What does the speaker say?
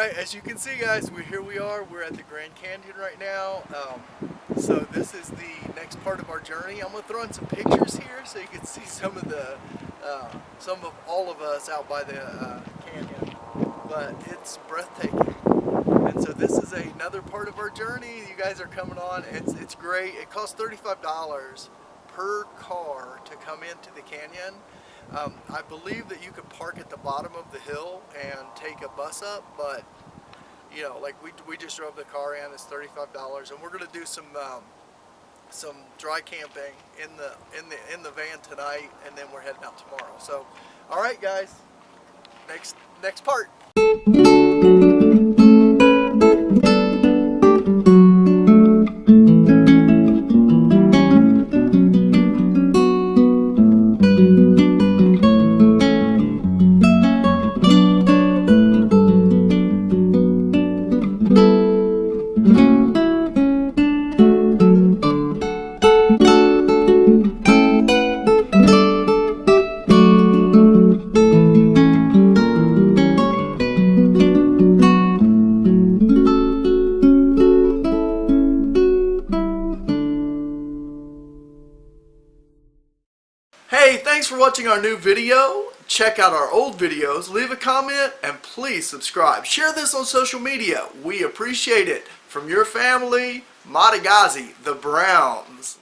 Alright, as you can see guys, here we are, we're at the Grand Canyon right now. So this is the next part of our journey. I'm going to throw in some pictures here so you can see some of all of us out by the canyon. But it's breathtaking. And so this is another part of our journey. You guys are coming on. It's great. It costs $35 per car to come into the canyon. I believe that you could park at the bottom of the hill and take a bus up, but you know, like we just drove the car in. It's $35, and we're going to do some dry camping in the van tonight, and then we're heading out tomorrow. So, all right, guys, next part. Hey, thanks for watching our new video. Check out our old videos, leave a comment, and please subscribe. Share this on social media. We appreciate it. From your family, Modigazzi The Browns.